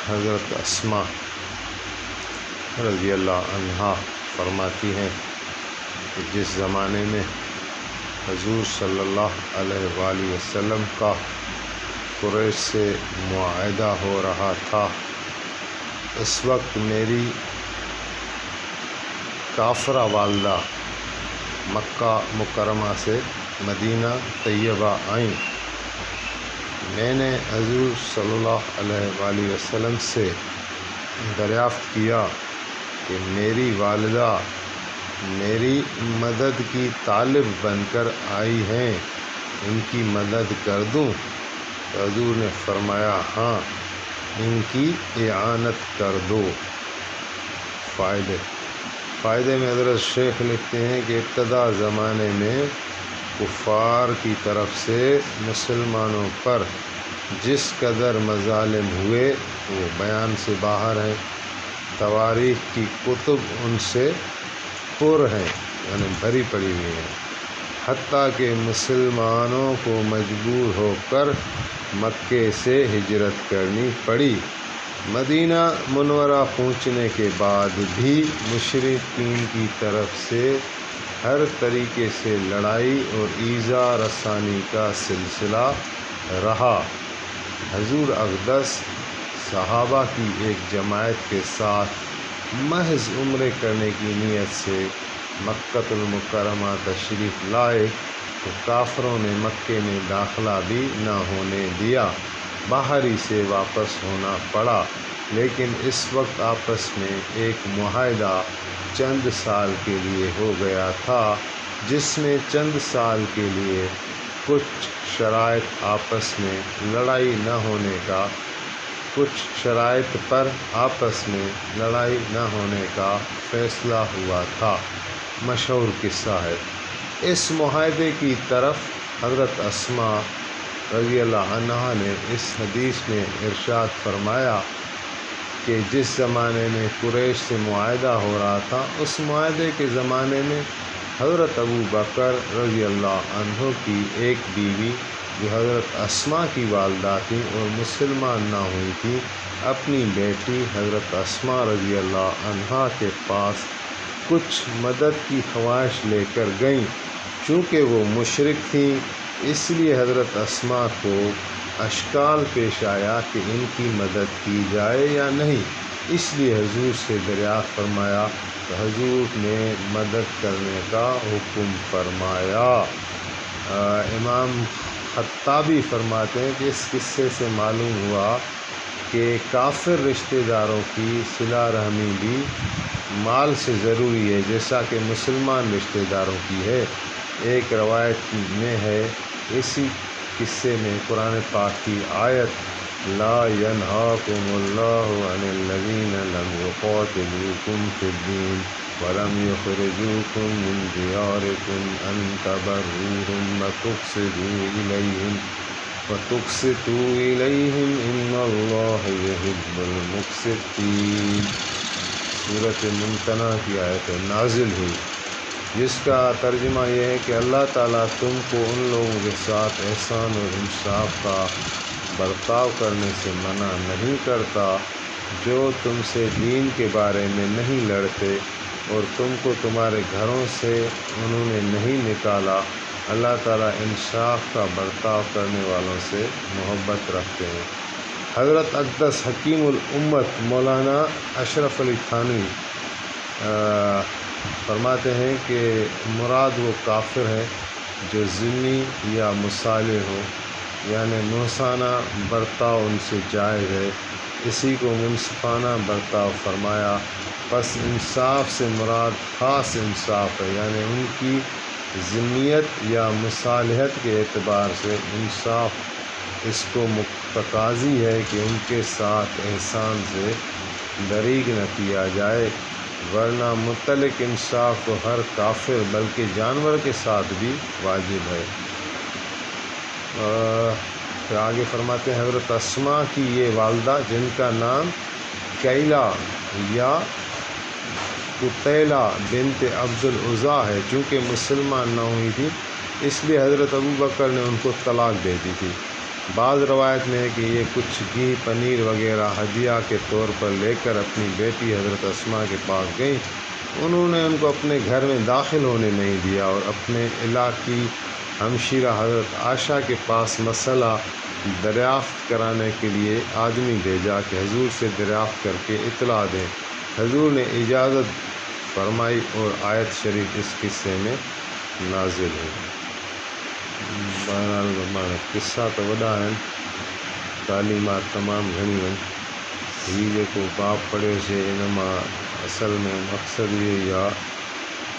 حضرت اسماء رضی اللہ عنہا فرماتی ہیں کہ جس زمانے میں حضور صلی اللہ علیہ وآلہ وسلم کا قریش سے معاہدہ ہو رہا تھا، اس وقت میری کافرہ والدہ مکہ مکرمہ سے مدینہ طیبہ آئیں۔ میں نے حضور صلی اللہ علیہ وآلہ وسلم سے دریافت کیا کہ میری والدہ میری مدد کی طالب بن کر آئی ہیں، ان کی مدد کر دوں؟ تو حضور نے فرمایا ہاں، ان کی اعانت کر دو۔ فائدے میں حضرت شیخ لکھتے ہیں کہ ابتدا زمانے میں کفار کی طرف سے مسلمانوں پر جس قدر مظالم ہوئے وہ بیان سے باہر ہیں، تواریخ کی کتب ان سے پر ہیں، یعنی بھری پڑی ہوئی ہیں، حتیٰ کہ مسلمانوں کو مجبور ہو کر مکے سے ہجرت کرنی پڑی۔ مدینہ منورہ پہنچنے کے بعد بھی مشرکین کی طرف سے ہر طریقے سے لڑائی اور ایذا رسانی کا سلسلہ رہا۔ حضور اقدس صحابہ کی ایک جماعت کے ساتھ محض عمرے کرنے کی نیت سے مکۃ المکرمہ تشریف لائے تو کافروں نے مکے میں داخلہ بھی نہ ہونے دیا، باہر ہی سے واپس ہونا پڑا۔ لیکن اس وقت آپس میں ایک معاہدہ چند سال کے لیے ہو گیا تھا، جس میں چند سال کے لیے کچھ شرائط آپس میں لڑائی نہ ہونے کا، کچھ شرائط پر آپس میں لڑائی نہ ہونے کا فیصلہ ہوا تھا۔ مشہور قصہ ہے۔ اس معاہدے کی طرف حضرت اسماء رضی اللہ عنہا نے اس حدیث میں ارشاد فرمایا کہ جس زمانے میں قریش سے معاہدہ ہو رہا تھا، اس معاہدے کے زمانے میں حضرت ابو بکر رضی اللہ عنہ کی ایک بیوی جو حضرت اسماء کی والدہ تھیں اور مسلمان نہ ہوئی تھی، اپنی بیٹی حضرت اسماء رضی اللہ عنہا کے پاس کچھ مدد کی خواہش لے کر گئیں۔ چونکہ وہ مشرک تھیں، اس لیے حضرت اسماء کو اشکال پیش آیا کہ ان کی مدد کی جائے یا نہیں، اس لیے حضور سے دریافت فرمایا تو حضور نے مدد کرنے کا حکم فرمایا۔ امام خطابی فرماتے ہیں کہ اس قصے سے معلوم ہوا کہ کافر رشتہ داروں کی صلہ رحمی بھی مال سے ضروری ہے، جیسا کہ مسلمان رشتہ داروں کی ہے۔ ایک روایت میں ہے، اسی قصے میں قرآن پاک کی آیت لا ینہاکم اللہ عن الذین لم یقاتلوکم فی الدین ولم یخرجوکم من دیارکم ان تبروہم وتقسطوا الیہم ان اللہ یحب المقسطین۔ سورۃ ممتنع کی آیت نازل ہوئی، جس کا ترجمہ یہ ہے کہ اللہ تعالیٰ تم کو ان لوگوں کے ساتھ احسان اور انصاف کا برتاؤ کرنے سے منع نہیں کرتا جو تم سے دین کے بارے میں نہیں لڑتے اور تم کو تمہارے گھروں سے انہوں نے نہیں نکالا۔ اللہ تعالیٰ انصاف کا برتاؤ کرنے والوں سے محبت رکھتے ہیں۔ حضرت اقدس حکیم الامت مولانا اشرف علی تھانوی فرماتے ہیں کہ مراد وہ کافر ہے جو ذمی یا مصالح ہو، یعنی محسنہ برتاؤ ان سے جائز ہے، اسی کو منصفانہ برتاؤ فرمایا۔ پس انصاف سے مراد خاص انصاف ہے، یعنی ان کی ذمیت یا مصالحت کے اعتبار سے انصاف اس کو متقاضی ہے کہ ان کے ساتھ احسان سے دریغ نہ کیا جائے، ورنہ مطلق انصاف تو ہر کافر بلکہ جانور کے ساتھ بھی واجب ہے۔ پھر آگے فرماتے ہیں حضرت اسماء کی یہ والدہ جن کا نام کیلا یا قتیلہ بنت عبد العزیٰ ہے، چونکہ مسلمان نہ ہوئی تھی اس لیے حضرت ابو بکر نے ان کو طلاق دے دی تھی۔ बाज़ रवायत में है कि ये कुछ घी पनीर वगैरह हदिया के तौर पर लेकर अपनी बेटी हज़रत अस्मा के पास गई। उन्होंने उनको अपने घर में दाखिल होने नहीं दिया और अपने इलाकी हमशीरा हज़रत आयशा के पास मसला दरियाफ़्त कराने के लिए आदमी भेजा कि हजूर से दरियाफ़्त करके इतला दें। हजूर ने इजाज़त फरमाई और आयत शरीफ इस किस्से में नाजिल हुई। बहरहाल किस्सा तो वॾा आहिनि, तालीमात तमामु घणियूं आहिनि। हीउ जेको बाप पढ़ियोसीं इन मां असल में मक़सदु इहो ई आहे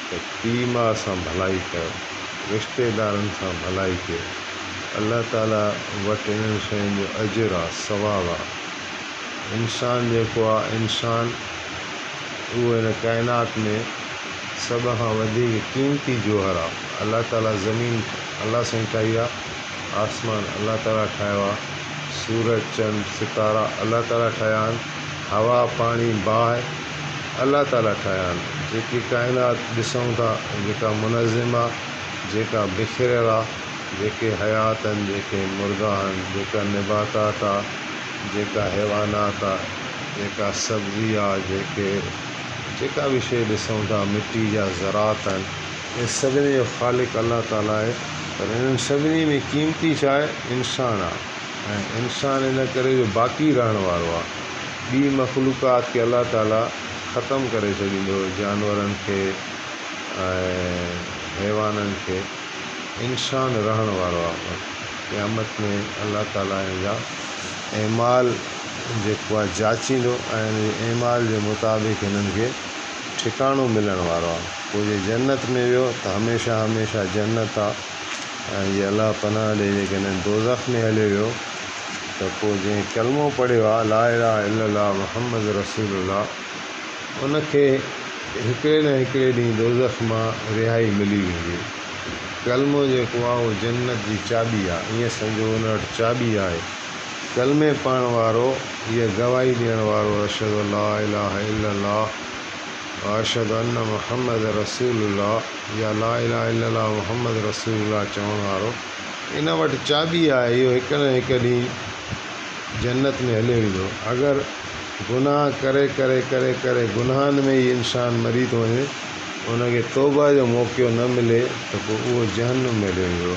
त पीउ माउ सां भलाई कयो, रिश्तेदारनि सां भलाई कयो। अल्लाह ताला वटि इन्हनि शयुनि जो अजुरु आहे, सवाबु आहे। इंसानु जेको आहे इंसानु उहो हिन काइनात में सभ खां वधीक क़ीमती जोहर आहे। अल्लाह ताला ज़मीन अल्लाह सां ई ठाही आहे, आसमान अल्लाह ताला ठाहियो आहे, सूरज चंड सितारा अल्लाह ताला ठाहिया आहिनि, हवा पाणी बाहि अल्लाह ताला ठाहिया आहिनि। जेकी काइनात ॾिसूं था, जेका मुनज़िम आहे, जेका बिखरियल आहे, जेके हयात आहिनि, जेके मुर्गा आहिनि, जेका निबातात आहे, जेका हैवानात आहे, जेका सब्ज़ी आहे, जेका बि शइ ॾिसूं था, मिट्टी जा ज़रात आहिनि, इहे सभिनी जो ख़ालिक़ु अल्लाह ताला आहे। पर इन्हनि सभिनी में क़ीमती छा आहे? इंसानु आहे। ऐं इंसानु इन करे जो बाक़ी रहण वारो आहे। ॿी मख़लूक़ात खे अल्लाह ताला ख़तमु करे छॾींदो, जानवरनि खे ऐं हैवाननि खे। इंसानु रहण वारो आहे। क़यामत में अल्लाह ताला जा एमाल जेको आहे जाचींदो ऐं एमाल जे मुताबिक़ हिननि खे ठिकाणो मिलण वारो आहे। पोइ जे जन्नत में वियो त हमेशह हमेशह जन्नत आहे। ऐं ये अल्लाह पनाह ॾे जेकॾहिं दोज़ख में हलियो वियो त पोइ जंहिं कलमो पढ़ियो आहे ला इलाहा इल्लल्लाह मुहम्मद रसूलुल्लाह, उनखे हिकिड़े न हिकिड़े ॾींहुं दोज़ख मां रिहाई मिली वेंदी। कलमो जेको आहे उहो जन्नत जी चाबी आहे। ईअं सम्झो उन वटि चाबी आहे। कलमे पढ़ण वारो, हीअ गवाही ॾियण वारो, अशहदु ला इलाहा इल्लल्लाह अशहदु अन्न मुहम्मद रसूलुल्लाह या ला इलाहा इल्लल्लाह मुहम्मद रसूलुल्लाह चवण वारो, इन वटि चाबी आहे। इहो हिकु न हिकु ॾींहुं जन्नत में हलियो वेंदो। अगरि गुनाह करे करे करे करे गुनाहनि में ई इंसानु मरी थो वञे, उनखे तौबा जो मौक़ो न मिले त पोइ उहो जहन्नुम में हलियो वेंदो।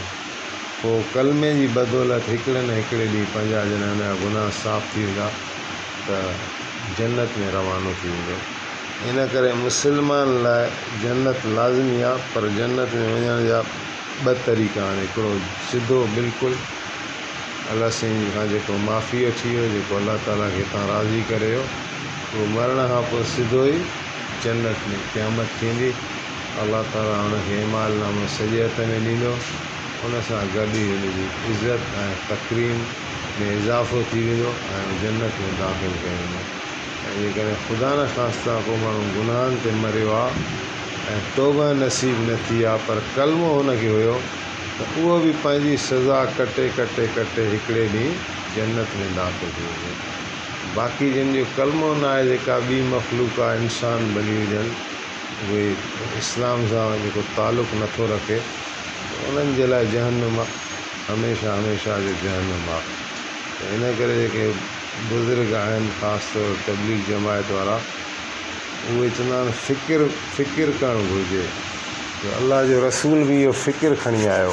पोइ कलमे जी बदौलत हिकिड़े न हिकिड़े ॾींहुं पंहिंजा जॾहिं हुनजा गुनाह साफ़ थी वेंदा त जन्नत में रवानो थी वेंदो। इन करे मुस्लमान लाइ जन्नत लाज़मी आहे। पर जन्नत में वञण जा ॿ तरीक़ा आहिनि। हिकिड़ो सिधो बिल्कुलु अलाह साईं खां जेको माफ़ी अची वियो, जेको अल्लाह ताला खे तव्हां राज़ी करे वियो, उहो मरण खां पोइ सिधो ई जन्नत में क़यामत थींदी। अल्लाह ताला हुनखे इमालनामो सॼे में ॾींदो। उन सां गॾु ई हुनजी इज़त ऐं तकरीम में इज़ाफ़ो थी वेंदो ऐं जन्नत में दाख़िल कयो वेंदो। ऐं जेकॾहिं ख़ुदा न ख़ास्ता को माण्हू गुनाहनि ते मरियो आहे ऐं तौबा नसीब न थी आहे, पर कलमो हुनखे हुयो, त उहो बि पंहिंजी सज़ा कटे कटे कटे हिकिड़े ॾींहुं जन्नत में दाख़िल थी वेंदो। बाक़ी जिन जो कलमो न आहे, जेका ॿी मख़लूक़ आहे, इंसान बनी हुजनि, उहे इस्लाम सां जेको तालुक़ु नथो रखे, उन्हनि जे लाइ जहन्नुम आहे, हमेशह हमेशह जो जहन्नुम आहे। त इन करे जेके बुज़ुर्ग आहिनि, ख़ासि तौर तबलीग जमायत वारा, उहे चवंदा आहिनि फ़िकिर करणु घुरिजे। त अल्लाह जो रसूल बि इहो फ़िकिर खणी आयो।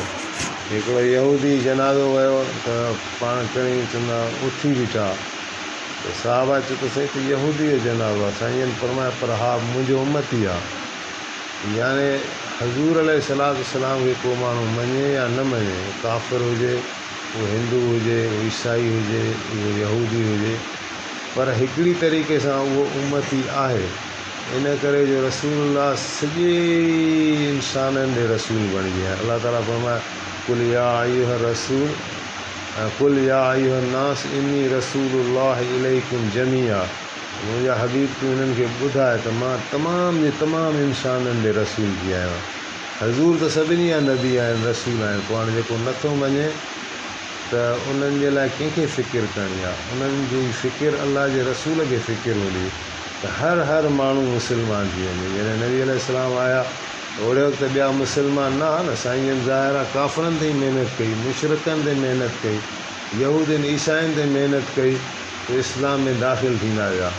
हिकिड़ो यहूदी जनाज़ो वियो त पाण खणी चवंदा उथी बीठा, त साहबा चयो त साईं त यहूदी जो जनाज़ो आहे। साईं फरमाया पर हा मुंहिंजो उम्मती आहे। याने हज़ूर अलैहिस्सलाम खे को माण्हू मञे या न मञे, काफ़िर हुजे, उहो हिंदू हुजे, उहो ईसाई हुजे, उहो यहूदी हुजे, पर हिकिड़ी तरीक़े सां उहो उम्मती आहे। इन करे जो रसूलुल्लाह सॼे इंसाननि ॾे रसूल बणिजी आहे। अल्लाह ताला फरमाए कुल या अय्युह रसूल कुल या अय्युह नास इन्नी रसूलुल्लाह इलैकुम जमीआ। मुंहिंजा हबीब तूं हिननि खे ॿुधाए त मां तमामु जे तमामु इंसाननि ॾे रसूल थी आहियो आहियां। हज़ूर त सभिनी जा नबी आहिनि, रसूल आहिनि। पोइ हाणे जेको नथो मञे त उन्हनि जे लाइ कंहिंखे फ़िकिर करणी आहे? उन्हनि जी फ़िकिर अल्लाह जे रसूल खे फ़िकिर हूंदी त हर माण्हू मुस्लमान थी वञे। जॾहिं नबी अलैहिस्सलाम आया ओड़े वक़्तु ॿिया मुस्लमान न हुआ न। साईं जन ज़ाहिर आहे काफ़िरनि ते ई महिनत कई, मुशरिकनि ते महिनत कई, यहूदियुनि ईसाइनि ते महिनत कई त इस्लाम में दाख़िल थींदा विया।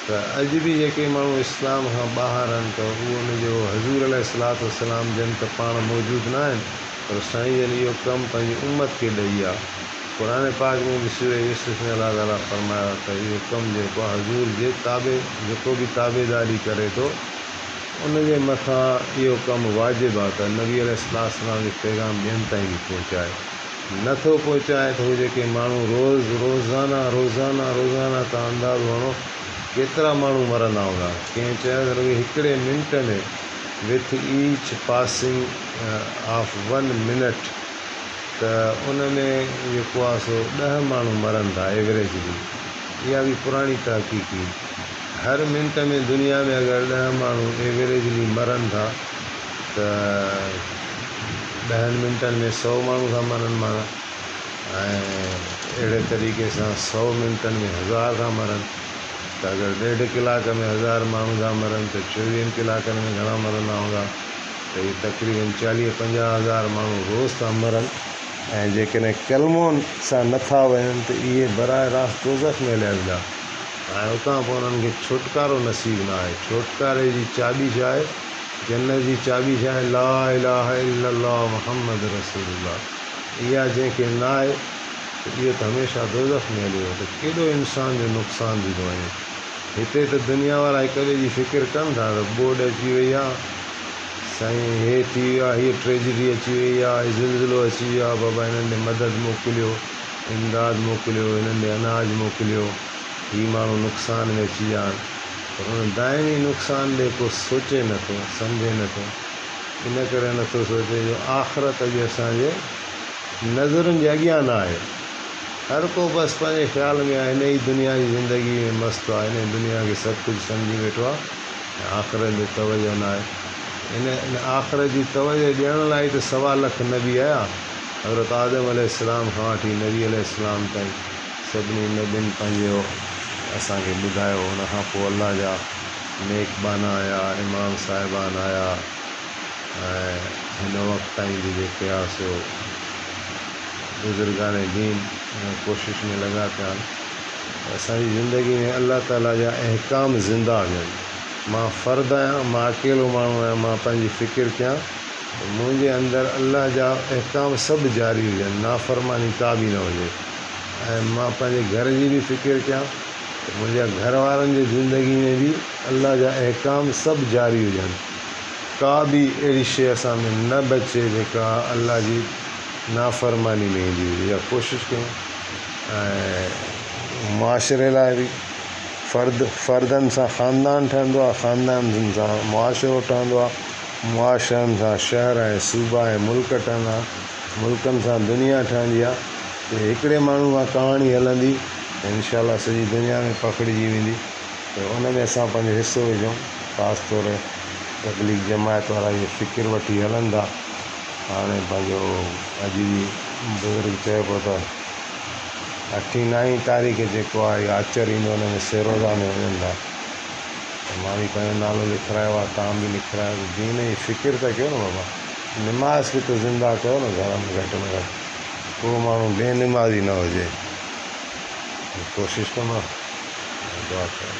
त अॼु बि जेके माण्हू इस्लाम खां ॿाहिरि आहिनि त उहो उनजो हज़ूर अलैहिस्सलाम जन त पाण मौजूदु न आहिनि, पर साईं जन इहो कमु पंहिंजी उम्मत खे ॾेई आहे। क़ुर पाक में बि सूरह यूसुफ में अलाह ताला फरमायो त इहो कमु जेको आहे हज़ूर जे जेको बि ताबेदारी करे थो उनजे मथां इहो कमु वाजिबु आहे त नबी अलैहिस्सलाम जो पैगाम ॿियनि ताईं बि पहुचाए। नथो पहुचाए त उहे जेके माण्हू रोज़ाना तव्हां अंदाज़ो हणो केतिरा माण्हू मरंदा हूंदा। कंहिं चयो त रुॻो हिकिड़े मिंट में with each passing of 1 minute त उन में जेको आहे सो 10 माण्हू मरनि था एवरेजली। इहा बि पुराणी तहक़ीक़ी। हर मिंट में दुनिया में अगरि 10 माण्हू एवरेजली मरनि था त 10 मिंटनि में 100 माण्हू था मरनि माना, ऐं अहिड़े तरीक़े सां 100 मिंटनि में 1000 था मरनि। त अगरि 1.5 कलाक में 1000 माण्हू था मरनि त 24 कलाकनि में घणा मरंदा हूंदा? त इहे तक़रीबन 40-50 हज़ार माण्हू रोज़ था मरनि। ऐं जेकॾहिं कलमो सां नथा वञनि त इहे बराह रास्त दोज़ख में हलिया वेंदा। ऐं उतां पोइ उन्हनि खे छुटकारो नसीबु न आहे। छुटकारे जी चाबी छा आहे? जन्नत जी चाबी छा आहे? ला इलाहा इल्लल्लाह मुहम्मद रसूलुल्लाह। इहा जंहिंखे न आहे त इहो त हमेशह दोज़ख में हलियो। त केॾो इंसान जो नुक़सानु थी थो वञे। हिते त दुनिया वारा हिक ॿिए जी फ़िकिर कनि था त बोर्ड अची वई आहे, साईं हे थी वियो आहे, हीअ ट्रेजिडी अची वई आहे, ज़िलज़िलो अची वियो आहे, बाबा हिननि ॾे मदद मोकिलियो, इमदाद मोकिलियो, हिननि ॾे अनाज मोकिलियो, हीअ माण्हू नुक़सान में अची विया आहिनि। पर हुन दाइमी नुक़सान ॾे को सोचे नथो, सम्झे नथो। इन करे नथो सोचे जो आख़िरत अॼु असांजे नज़रुनि जे अॻियां न आहे। हर को बसि पंहिंजे ख़्याल में आहे, हिन ई दुनिया जी ज़िंदगी में मस्तु आहे, हिन दुनिया खे सभु कुझु सम्झी वेठो आहे ऐं आख़िरत जो तवजो न आहे। इन आख़िरत जी तवजो ॾियण लाइ त 1.25 लख नबी आया। हज़रत आदम अलैहिस्सलाम खां वठी नबी अलैहिस्सलाम ताईं सभिनी नबियुनि पंहिंजो असांखे ॿुधायो। हुन खां पोइ अल्लाह जा नेकबाना आया, इमाम साहिबान आया, ऐं हिन वक़्त ताईं बि जेके आहे सो बुज़ुर्गान दीन कोशिश में लॻा पिया आहिनि असांजी ज़िंदगी में अल्लाह ताला जा अहकाम ज़िंदा हुजनि। मां फ़र्दु आहियां, मां अकेलो माण्हू आहियां, मां पंहिंजी फ़िकिर कयां त मुंहिंजे अंदरि अल्लाह जा अहकाम सभु जारी हुजनि, नाफ़रमानी का बि न हुजे। ऐं मां पंहिंजे घर जी बि फ़िकिर कयां त मुंहिंजा घर वारनि जी ज़िंदगी में बि अल्लाह जा अहकाम सभु जारी हुजनि। का बि अहिड़ी शइ असां में न बचे जेका अल्लाह जी नाफ़रमानी में ईंदी हुजे। इहा कोशिशि कयूं। ऐं मुआशिरे लाइ बि फ़र्दनि सां ख़ानदान ठहंदो आहे, ख़ानदाननि सां मुआशिरो ठहंदो आहे, मुआशिरनि सां शहर ऐं सूबा ऐं मुल्क ठहंदा, मुल्कनि सां दुनिया ठहंदी आहे। त हिकिड़े माण्हू खां कहाणी हलंदी इंशाअल्लाह सॼी दुनिया में पखिड़िजी वेंदी। त उन में असां पंहिंजो हिसो विझूं। ख़ासि तौर तबलीग जमायत वारा इहे फ़िकिर वठी हलनि था। हाणे पंहिंजो अॼु बि बुज़ुर्ग चए पियो त 8-9 तारीख़ जेको आहे इहो आचर ईंदो, हुन में सेरोज़ा में वञनि था। त मां बि पंहिंजो नालो लिखारायो आहे, तव्हां बि लिखारायो। दीन जी फ़िकिर त कयो न बाबा, निमाज़ खे त ज़िंदा कयो न घर में घटि में घटि। को माण्हू बेनिमाज़ी न हुजे। कोशिशि कंदो दुआ कयो।